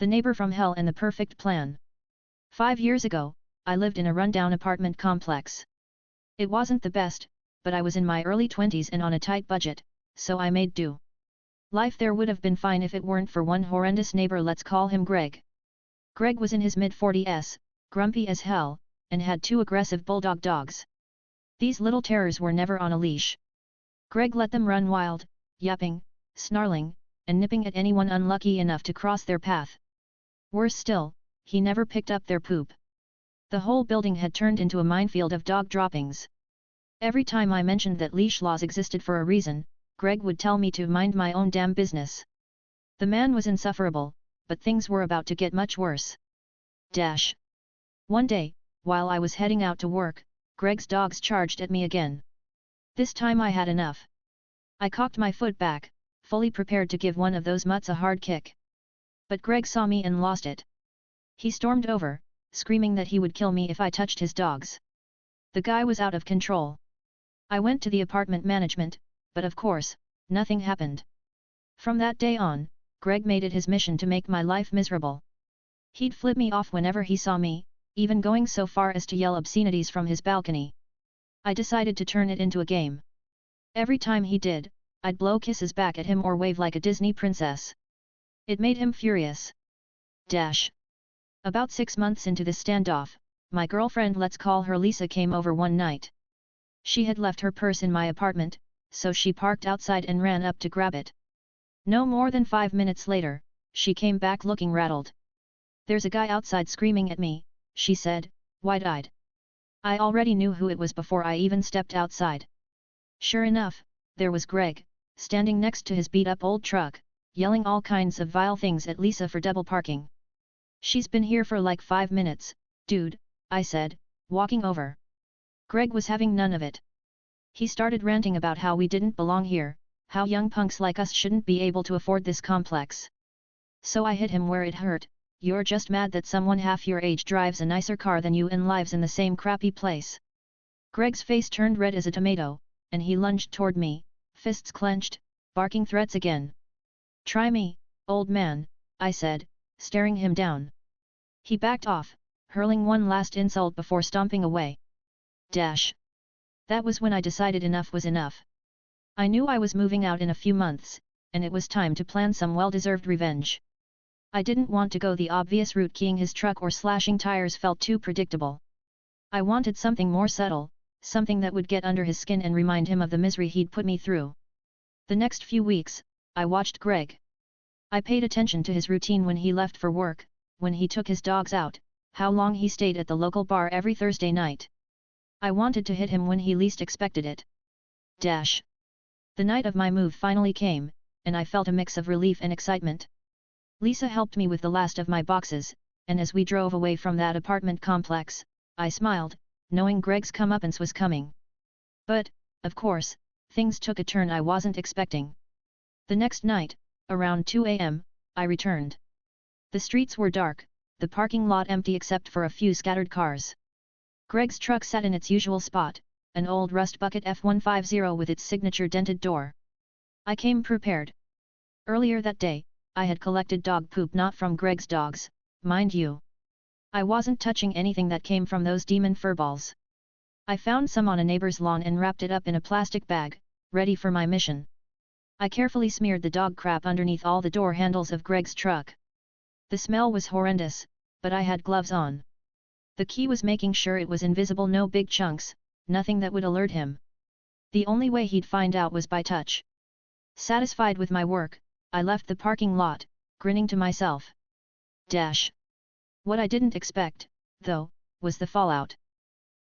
The Neighbor from Hell and the Perfect Plan. 5 years ago, I lived in a rundown apartment complex. It wasn't the best, but I was in my early 20s and on a tight budget, so I made do. Life there would have been fine if it weren't for one horrendous neighbor, let's call him Greg. Greg was in his mid-40s, grumpy as hell, and had 2 aggressive bulldog dogs. These little terrors were never on a leash. Greg let them run wild, yapping, snarling, and nipping at anyone unlucky enough to cross their path. Worse still, he never picked up their poop. The whole building had turned into a minefield of dog droppings. Every time I mentioned that leash laws existed for a reason, Greg would tell me to mind my own damn business. The man was insufferable, but things were about to get much worse. One day, while I was heading out to work, Greg's dogs charged at me again. This time I had enough. I cocked my foot back, fully prepared to give one of those mutts a hard kick. But Greg saw me and lost it. He stormed over, screaming that he would kill me if I touched his dogs. The guy was out of control. I went to the apartment management, but of course, nothing happened. From that day on, Greg made it his mission to make my life miserable. He'd flip me off whenever he saw me, even going so far as to yell obscenities from his balcony. I decided to turn it into a game. Every time he did, I'd blow kisses back at him or wave like a Disney princess. It made him furious. About 6 months into this standoff, my girlfriend, let's call her Lisa, came over one night. She had left her purse in my apartment, so she parked outside and ran up to grab it. No more than 5 minutes later, she came back looking rattled. "There's a guy outside screaming at me," she said, wide-eyed. I already knew who it was before I even stepped outside. Sure enough, there was Greg, standing next to his beat-up old truck, yelling all kinds of vile things at Lisa for double parking. "She's been here for like 5 minutes, dude," I said, walking over. Greg was having none of it. He started ranting about how we didn't belong here, how young punks like us shouldn't be able to afford this complex. So I hit him where it hurt. "You're just mad that someone half your age drives a nicer car than you and lives in the same crappy place." Greg's face turned red as a tomato, and he lunged toward me, fists clenched, barking threats again. "Try me, old man," I said, staring him down. He backed off, hurling one last insult before stomping away. That was when I decided enough was enough. I knew I was moving out in a few months, and it was time to plan some well-deserved revenge. I didn't want to go the obvious route. Keying his truck or slashing tires felt too predictable. I wanted something more subtle, something that would get under his skin and remind him of the misery he'd put me through. The next few weeks, I watched Greg. I paid attention to his routine when he left for work, when he took his dogs out, how long he stayed at the local bar every Thursday night. I wanted to hit him when he least expected it. The night of my move finally came, and I felt a mix of relief and excitement. Lisa helped me with the last of my boxes, and as we drove away from that apartment complex, I smiled, knowing Greg's comeuppance was coming. But, of course, things took a turn I wasn't expecting. The next night, around 2 a.m., I returned. The streets were dark, the parking lot empty except for a few scattered cars. Greg's truck sat in its usual spot, an old rust bucket F150 with its signature dented door. I came prepared. Earlier that day, I had collected dog poop, not from Greg's dogs, mind you. I wasn't touching anything that came from those demon furballs. I found some on a neighbor's lawn and wrapped it up in a plastic bag, ready for my mission. I carefully smeared the dog crap underneath all the door handles of Greg's truck. The smell was horrendous, but I had gloves on. The key was making sure it was invisible, no big chunks, nothing that would alert him. The only way he'd find out was by touch. Satisfied with my work, I left the parking lot, grinning to myself. What I didn't expect, though, was the fallout.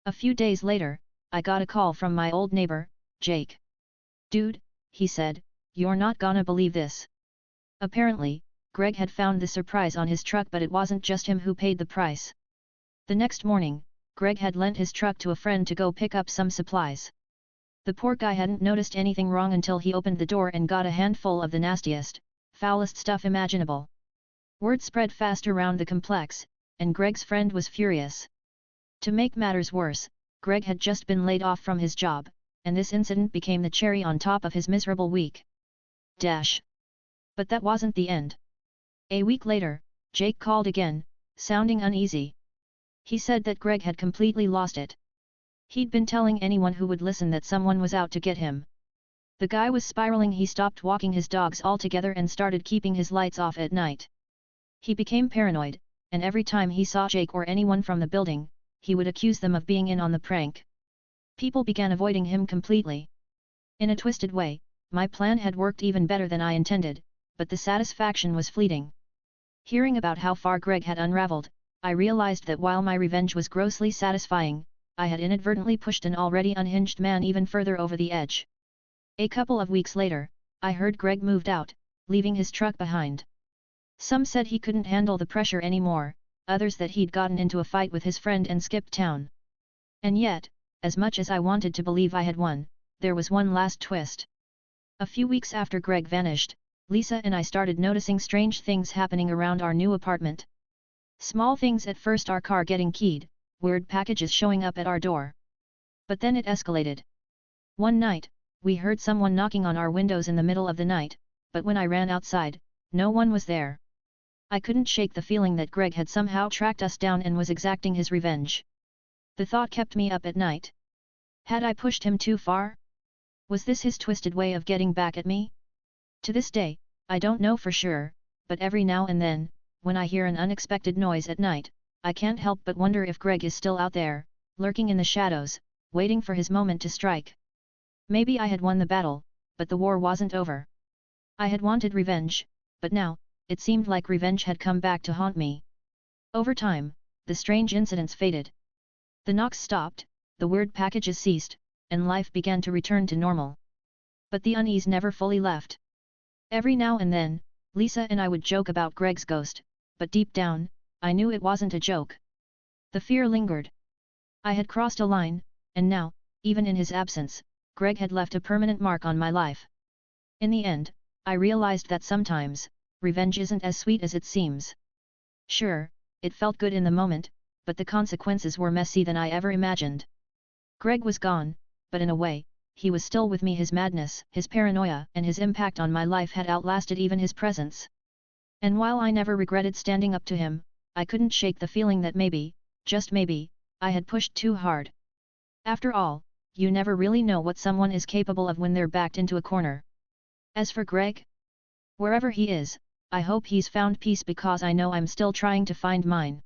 A few days later, I got a call from my old neighbor, Jake. "Dude," he said, "you're not gonna believe this." Apparently, Greg had found the surprise on his truck, but it wasn't just him who paid the price. The next morning, Greg had lent his truck to a friend to go pick up some supplies. The poor guy hadn't noticed anything wrong until he opened the door and got a handful of the nastiest, foulest stuff imaginable. Word spread fast around the complex, and Greg's friend was furious. To make matters worse, Greg had just been laid off from his job, and this incident became the cherry on top of his miserable week. But that wasn't the end. A week later, Jake called again, sounding uneasy. He said that Greg had completely lost it. He'd been telling anyone who would listen that someone was out to get him. The guy was spiraling. He stopped walking his dogs altogether and started keeping his lights off at night. He became paranoid, and every time he saw Jake or anyone from the building, he would accuse them of being in on the prank. People began avoiding him completely. In a twisted way, my plan had worked even better than I intended, but the satisfaction was fleeting. Hearing about how far Greg had unraveled, I realized that while my revenge was grossly satisfying, I had inadvertently pushed an already unhinged man even further over the edge. A couple of weeks later, I heard Greg moved out, leaving his truck behind. Some said he couldn't handle the pressure anymore, others that he'd gotten into a fight with his friend and skipped town. And yet, as much as I wanted to believe I had won, there was one last twist. A few weeks after Greg vanished, Lisa and I started noticing strange things happening around our new apartment. Small things at first: our car getting keyed, weird packages showing up at our door. But then it escalated. One night, we heard someone knocking on our windows in the middle of the night, but when I ran outside, no one was there. I couldn't shake the feeling that Greg had somehow tracked us down and was exacting his revenge. The thought kept me up at night. Had I pushed him too far? Was this his twisted way of getting back at me? To this day, I don't know for sure, but every now and then, when I hear an unexpected noise at night, I can't help but wonder if Greg is still out there, lurking in the shadows, waiting for his moment to strike. Maybe I had won the battle, but the war wasn't over. I had wanted revenge, but now, it seemed like revenge had come back to haunt me. Over time, the strange incidents faded. The knocks stopped, the weird packages ceased, and life began to return to normal. But the unease never fully left. Every now and then, Lisa and I would joke about Greg's ghost, but deep down, I knew it wasn't a joke. The fear lingered. I had crossed a line, and now, even in his absence, Greg had left a permanent mark on my life. In the end, I realized that sometimes, revenge isn't as sweet as it seems. Sure, it felt good in the moment, but the consequences were messier than I ever imagined. Greg was gone, but in a way, he was still with me. His madness, his paranoia, and his impact on my life had outlasted even his presence. And while I never regretted standing up to him, I couldn't shake the feeling that maybe, just maybe, I had pushed too hard. After all, you never really know what someone is capable of when they're backed into a corner. As for Greg, wherever he is, I hope he's found peace, because I know I'm still trying to find mine.